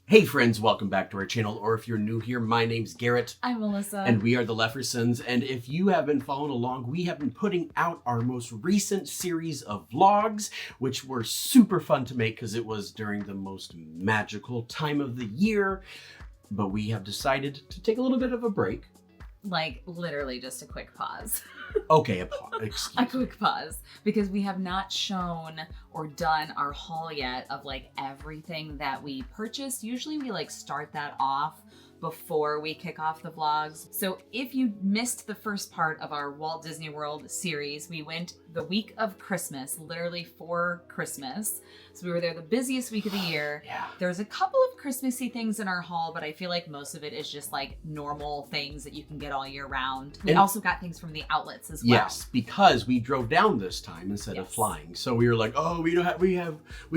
Hey friends, welcome back to our channel, or if you're new here, my name's Garrett. I'm Melissa. And we are the Leffersons, and if you have been following along, we have been putting out our most recent series of vlogs, which were super fun to make because it was during the most magical time of the year, but we have decided to take a little bit of a break. Like, literally just a quick pause. Okay, excuse me. A quick pause, because we have not shown or done our haul yet of like everything that we purchased. Usually we like start that off before we kick off the vlogs. So if you missed the first part of our Walt Disney World series, we went the week of Christmas, literally for Christmas. So we were there the busiest week of the year. Yeah. There's a couple of Christmassy things in our haul, but I feel like most of it is just like normal things that you can get all year round. We also got things from the outlets as well. Yes, because we drove down this time instead of flying. So we were like, oh, we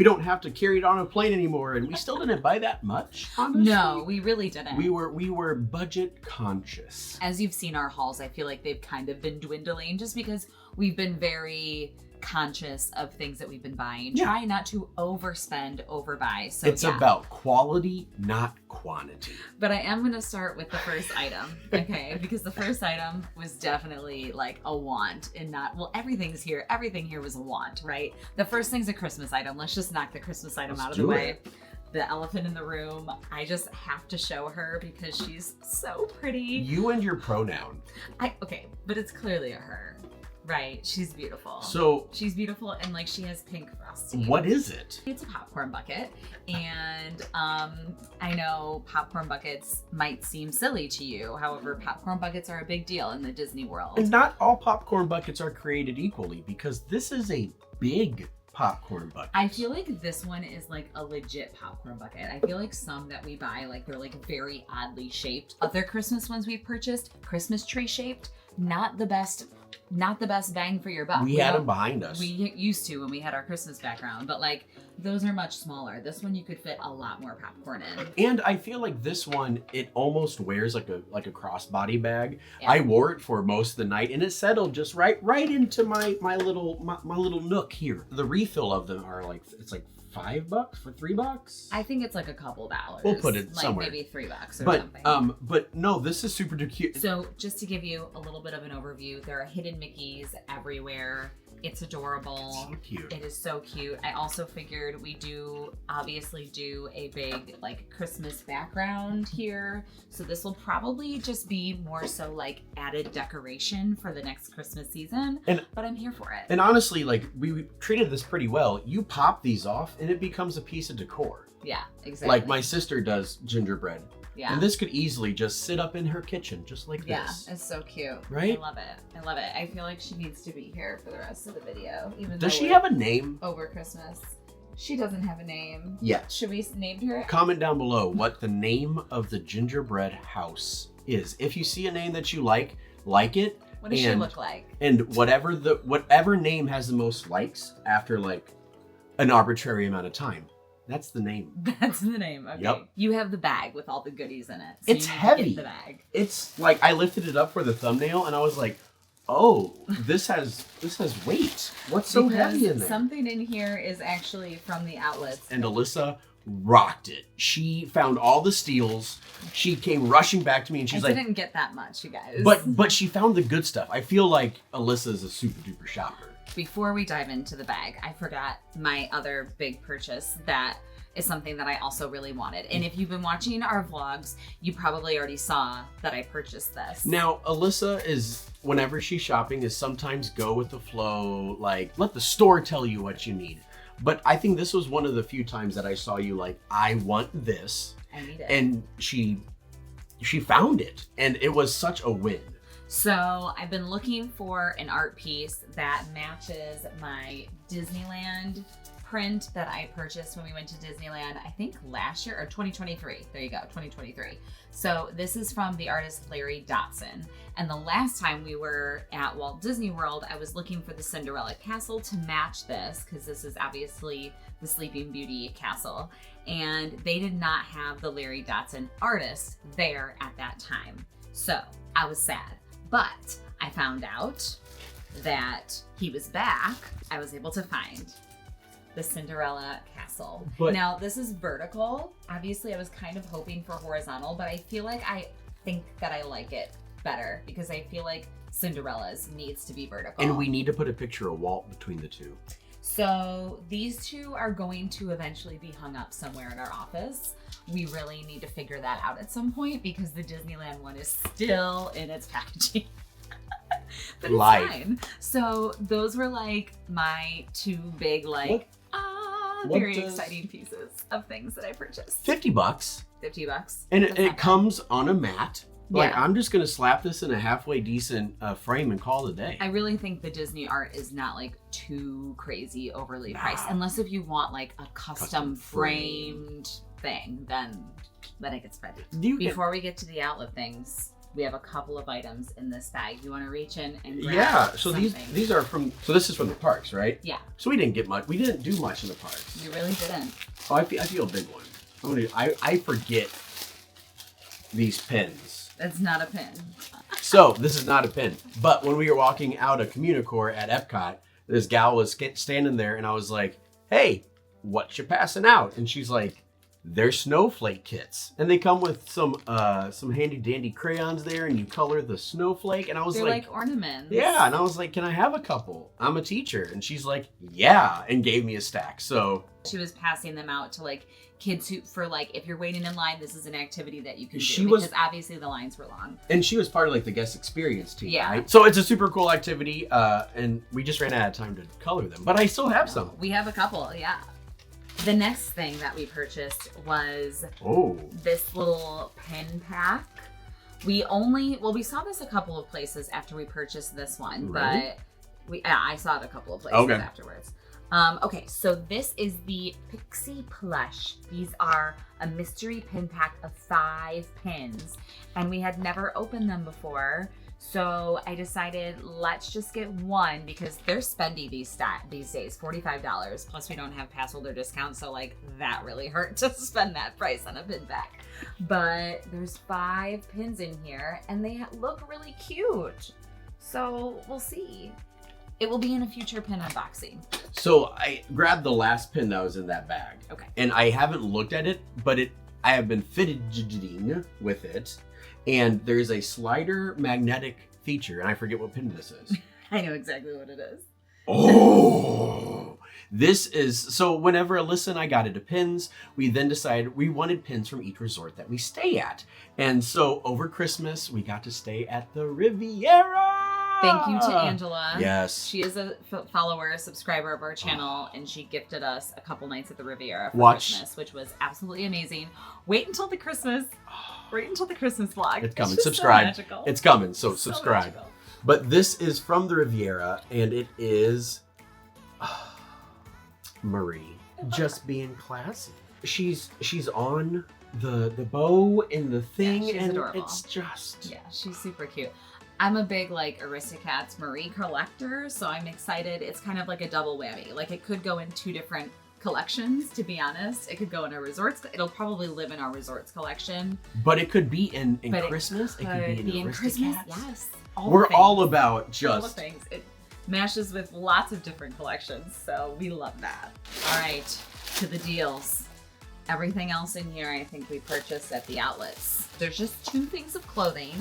don't have to carry it on a plane anymore, and we still didn't buy that much, honestly. No, we really didn't. We were budget conscious. As you've seen our hauls, I feel like they've kind of been dwindling just because we've been very conscious of things that we've been buying. Yeah. Try not to overspend, overbuy. So it's about quality, not quantity. But I am going to start with the first item, okay? Because the first item was definitely like a want and not, well, everything here was a want, right? The first thing's a Christmas item. Let's just knock the Christmas item out of the way. The elephant in the room. I just have to show her because she's so pretty. You and your pronoun. Okay, but it's clearly a her, right? She's beautiful. So she's beautiful, and like she has pink frosting. What is it? It's a popcorn bucket, and I know popcorn buckets might seem silly to you. However, popcorn buckets are a big deal in the Disney World. And not all popcorn buckets are created equally, because this is a big popcorn bucket. I feel like this one is like a legit popcorn bucket. I feel like some that we buy, like they're like very oddly shaped. Other Christmas ones we purchased, Christmas tree shaped, not the best bang for your buck. We had them behind us. We used to when we had our Christmas background, but like those are much smaller. This one you could fit a lot more popcorn in. And I feel like this one, it almost wears like a crossbody bag. Yeah. I wore it for most of the night, and it settled just right into my little nook here. The refill of them are like, it's like $5 for $3. I think it's like a couple dollars. We'll put it like somewhere. Maybe $3 or something. But no, this is super cute. So just to give you a little bit of an overview, there are hidden Mickeys everywhere. It's adorable. So cute. It is so cute. I also figured we obviously do a big like Christmas background here. So this will probably just be more so like added decoration for the next Christmas season. But I'm here for it. And honestly, like we treated this pretty well. You pop these off and it becomes a piece of decor. Yeah, exactly. Like my sister does gingerbread. Yeah. And this could easily just sit up in her kitchen, just like this. Yeah, it's so cute. Right? I love it. I love it. I feel like she needs to be here for the rest of the video. Does she have a name? Over Christmas. She doesn't have a name. Yeah. Should we name her? Comment down below what the name of the gingerbread house is. If you see a name that you like it. What does she look like? And whatever name has the most likes after like an arbitrary amount of time. That's the name. That's the name. Okay. Yep. You have the bag with all the goodies in it. So it's heavy. The bag. It's like I lifted it up for the thumbnail and I was like, oh, this has weight. What's so heavy in there? Something in here is actually from the outlets. And Alyssa rocked it. She found all the steals. She came rushing back to me and she's like, I didn't get that much, you guys. But she found the good stuff. I feel like Alyssa is a super duper shopper. Before we dive into the bag, I forgot my other big purchase that is something that I also really wanted. And if you've been watching our vlogs, you probably already saw that I purchased this. Now, Alyssa is, whenever she's shopping, is sometimes go with the flow, like let the store tell you what you need. But I think this was one of the few times that I saw you like, I want this. I need it. And she found it. And it was such a win. So I've been looking for an art piece that matches my Disneyland print that I purchased when we went to Disneyland, I think last year or 2023. There you go, 2023. So this is from the artist Larry Dotson. And the last time we were at Walt Disney World, I was looking for the Cinderella castle to match this because this is obviously the Sleeping Beauty castle. And they did not have the Larry Dotson artist there at that time. So I was sad. But I found out that he was back. I was able to find the Cinderella castle. But now this is vertical. Obviously I was kind of hoping for horizontal, but I think that I like it better because I feel like Cinderella's needs to be vertical. and we need to put a picture of Walt between the two. So these two are going to eventually be hung up somewhere in our office. We really need to figure that out at some point because the Disneyland one is still in its packaging. But it's fine. So those were like my two big very exciting pieces of things that I purchased. $50. $50. And That's it not bad. comes on a mat. Like, Yeah. I'm just going to slap this in a halfway decent frame and call it a day. I really think the Disney art is not like too crazy overly priced. Nah. Unless if you want like a custom framed. framed thing, then it gets pricey. You get- Before we get to the outlet things, we have a couple of items in this bag. You want to reach in and grab Yeah, so something? these are from, so this is from the parks, right? Yeah, So we didn't get much, we didn't do much in the parks. you really didn't. Oh, I feel a big one. I forget these pins. It's not a pin. So this is not a pin, but when we were walking out of Communicore at Epcot, this gal was standing there and I was like, hey, what you passing out? And she's like, they're snowflake kits. And they come with some handy dandy crayons there and you color the snowflake. And I was They're like, like ornaments. yeah. And I was like, can I have a couple? I'm a teacher. And she's like, yeah, and gave me a stack. So She was passing them out to like kids who, for like, if you're waiting in line, this is an activity that you can do. She was- because obviously the lines were long. and she was part of like the guest experience team, Yeah. right? So it's a super cool activity. And we just ran out of time to color them, but I still have some. We have a couple, yeah. The next thing that we purchased was Oh, this little pen pack. We saw this a couple of places after we purchased this one, Really? but I saw it a couple of places Okay. afterwards. Okay, so this is the Pixie Plush. These are a mystery pin pack of 5 pins, and we had never opened them before. So I decided let's just get one because they're spendy these days, $45. Plus we don't have pass holder discounts, so like that really hurt to spend that price on a pin pack. But there's 5 pins in here and they look really cute. So we'll see. It will be in a future pin unboxing. so I grabbed the last pin that was in that bag. Okay. And I haven't looked at it, but I have been fidgeting with it. And there's a slider magnetic feature, and I forget what pin this is. I know exactly what it is. Oh, this is, so whenever Alyssa and I got into pins, we then decided we wanted pins from each resort that we stay at. And so over Christmas, we got to stay at the Riviera. Thank you to Angela. Yes. She is a follower, a subscriber of our channel, and she gifted us a couple nights at the Riviera for Watch. Christmas, which was absolutely amazing. Wait until the Christmas vlog. It's coming. just Subscribe. So magical. It's coming, so So subscribe. magical. But this is from the Riviera, and it is Marie just being classy. She's on the bow and the thing, she's and adorable. it's just Yeah, she's super cute. I'm a big like Aristocats Marie collector, so I'm excited. It's kind of like a double whammy. Like it could go in 2 different collections, to be honest. It could go in a resorts. It'll probably live in our resorts collection. But it could be in But Christmas. It could be in Christmas. Aristocats. Yes. We're all about all the just things. It mashes with lots of different collections, so we love that. All right, to the deals. Everything else in here, I think we purchased at the outlets. There's just 2 things of clothing,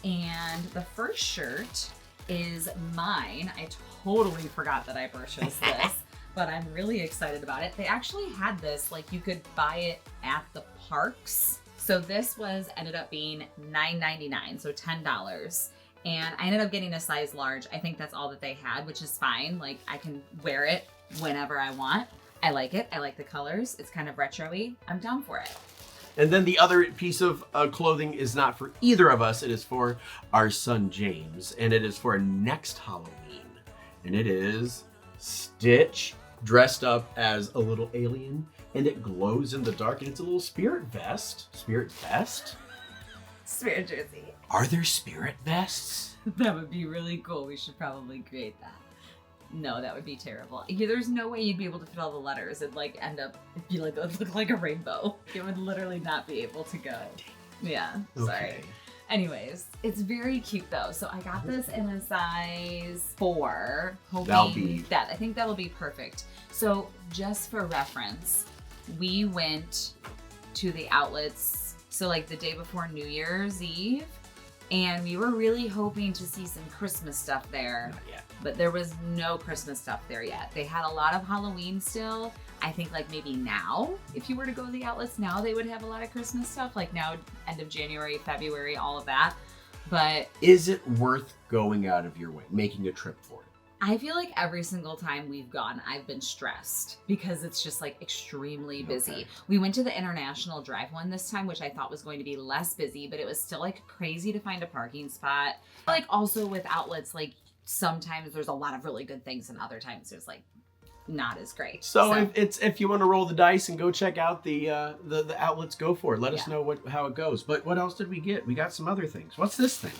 and the first shirt is mine. I totally forgot that I purchased this, but I'm really excited about it. They actually had this, like you could buy it at the parks. So this ended up being $9.99, so $10. And I ended up getting a size large. I think that's all that they had, which is fine. Like I can wear it whenever I want. I like it. I like the colors. It's kind of retro-y. I'm down for it. And then the other piece of clothing is not for either of us. It is for our son James, and it is for next Halloween. And it is Stitch dressed up as a little alien, and it glows in the dark, and it's a little spirit vest. Spirit vest? Spirit jersey. Are there spirit vests? That would be really cool. We should probably create that. No, that would be terrible. There's no way you'd be able to fit all the letters. It'd like end up, it would look like a rainbow. It would literally not be able to go. Yeah, sorry. Okay. Anyways, it's very cute though. So I got this in a size 4, I think that'll be perfect. So just for reference, we went to the outlets, so like the day before New Year's Eve, and we were really hoping to see some Christmas stuff there. Not yet. But there was no Christmas stuff there yet. They had a lot of Halloween still. I think like maybe now, if you were to go to the outlets now, they would have a lot of Christmas stuff. Like now, end of January, February, all of that. But is it worth going out of your way, making a trip for it? I feel like every single time we've gone, I've been stressed because it's just like extremely busy. Okay. We went to the International Drive one this time, which I thought was going to be less busy, but it was still like crazy to find a parking spot. Like also with outlets, like sometimes there's a lot of really good things and other times there's like not as great. So if you want to roll the dice and go check out the outlets, go for it. Let us know how it goes. But what else did we get? We got some other things. What's this thing?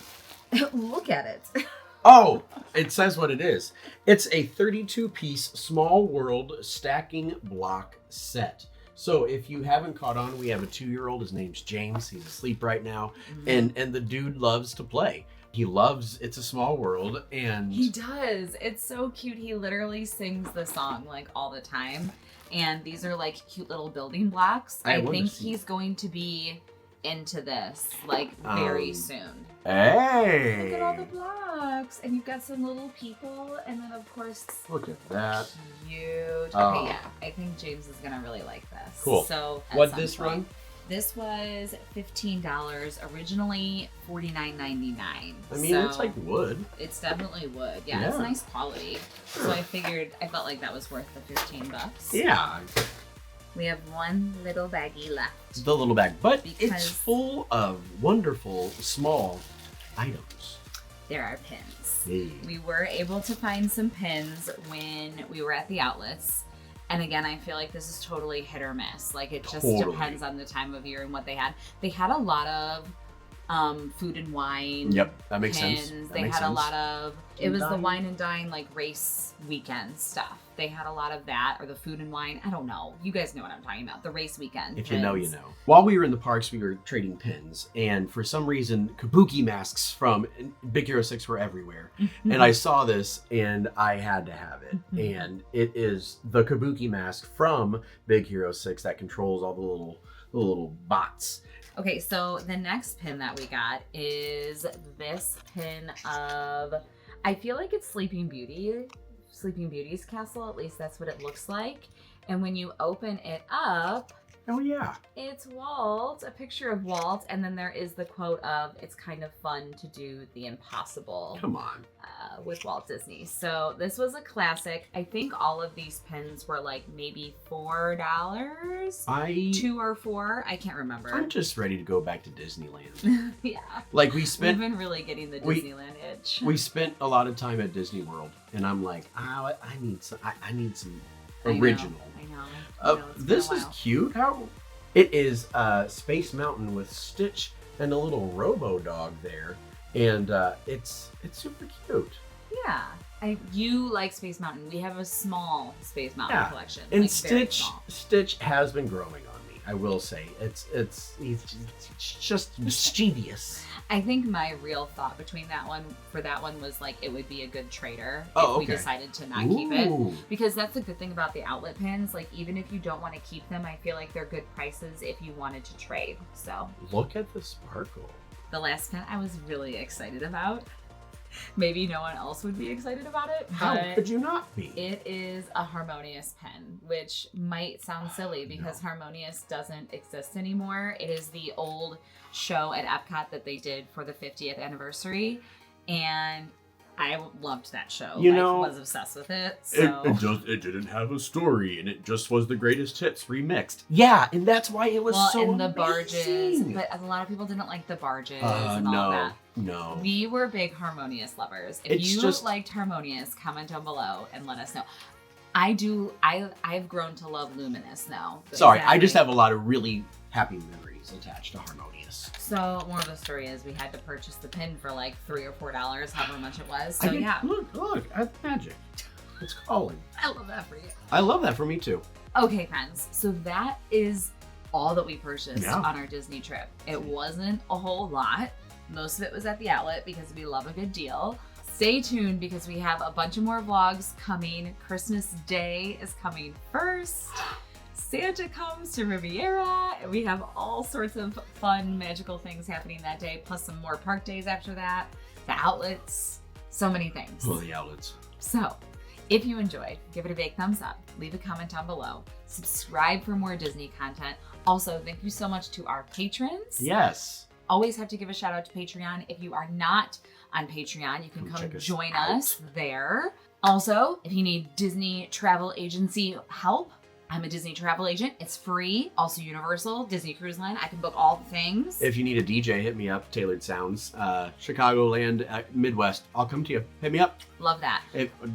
Look at it. Oh, it says what it is. It's a 32-piece Small World stacking block set. So if you haven't caught on, we have a 2-year-old. His name's James. He's asleep right now. Mm-hmm. And the dude loves to play. He loves It's a Small World, and he does. It's so cute. He literally sings the song like all the time. And these are like cute little building blocks. I think he's going to be into this like very soon. Hey! Look at all the blocks. And you've got some little people, and then of course look at that. Cute. Okay, yeah. I think James is gonna really like this. Cool. So what'd this run? This was $15, originally $49.99. I mean, it's like wood. It's definitely wood. Yeah, it's nice quality. So I felt like that was worth the $15. Yeah. We have one little baggie left. The little bag, but it's full of wonderful small items. There are pins. Hey. We were able to find some pins when we were at the outlets. And again, I feel like this is totally hit or miss. Like it just depends on the time of year and what they had. They had a lot of food and wine. Yep, that makes pins. sense. They had a lot of, it was the wine and dine like race weekend stuff. They had a lot of that, or the food and wine. I don't know. You guys know what I'm talking about. The race weekend. If you know, you know. While we were in the parks, we were trading pins, and for some reason, kabuki masks from Big Hero 6 were everywhere. And I saw this, and I had to have it. And it is the kabuki mask from Big Hero 6 that controls all the little bots. Okay, so the next pin that we got is this pin of, I feel like it's Sleeping Beauty's castle, at least that's what it looks like. And when you open it up, oh yeah, it's Walt, a picture of Walt, and then there is the quote of, it's kind of fun to do the impossible. Come on. With Walt Disney. So this was a classic. I think all of these pins were like maybe $4. 2 or 4. I can't remember. I'm just ready to go back to Disneyland. Yeah. Like we've been really getting the Disneyland itch. We spent a lot of time at Disney World, and I'm like, I need some original. I know. This is cute. It is Space Mountain with Stitch and a little Robo Dog there. And it's super cute. Yeah. You like Space Mountain. We have a small Space Mountain collection. And like Stitch has been growing on me, I will say. It's just mischievous. I think my real thought between that one was like it would be a good trader if we decided to not keep it. Because that's the good thing about the outlet pins. Like even if you don't want to keep them, I feel like they're good prices if you wanted to trade. So look at the sparkle. The last pin I was really excited about. Maybe no one else would be excited about it. How could you not be? It is a Harmonious pen, which might sound silly because Harmonious doesn't exist anymore. It is the old show at Epcot that they did for the 50th anniversary. And I loved that show. I was obsessed with it. So. It didn't have a story, and it just was the greatest hits remixed. Yeah, and that's why it was so and the amazing. Barges, but a lot of people didn't like the barges and all that. No. We were big Harmonious lovers. If you liked Harmonious, comment down below and let us know. I've grown to love Luminous now. Sorry, I just have a lot of really happy memories attached to Harmonious. So more of the story is we had to purchase the pin for like $3 or $4, however much it was. So Look, that's magic. It's calling. I love that for you. I love that for me too. Okay, friends. So that is all that we purchased on our Disney trip. It wasn't a whole lot. Most of it was at the outlet because we love a good deal. Stay tuned because we have a bunch of more vlogs coming. Christmas Day is coming first. Santa comes to Riviera. We have all sorts of fun, magical things happening that day, plus some more park days after that. The outlets, so many things. Oh, the outlets. So, if you enjoyed, give it a big thumbs up. Leave a comment down below. Subscribe for more Disney content. Also, thank you so much to our patrons. Yes. Always have to give a shout out to Patreon. If you are not on Patreon, you can come join us there. Also, if you need Disney travel agency help, I'm a Disney travel agent. It's free. Also Universal, Disney Cruise Line. I can book all the things. If you need a DJ, hit me up. Tailored Sounds, Chicagoland, Midwest. I'll come to you. Hit me up. Love that.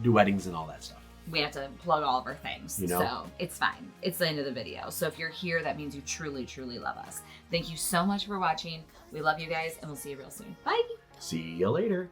Do weddings and all that stuff. We have to plug all of our things. You know? So it's fine. It's the end of the video. So if you're here, that means you truly, truly love us. Thank you so much for watching. We love you guys, and we'll see you real soon. Bye. See you later.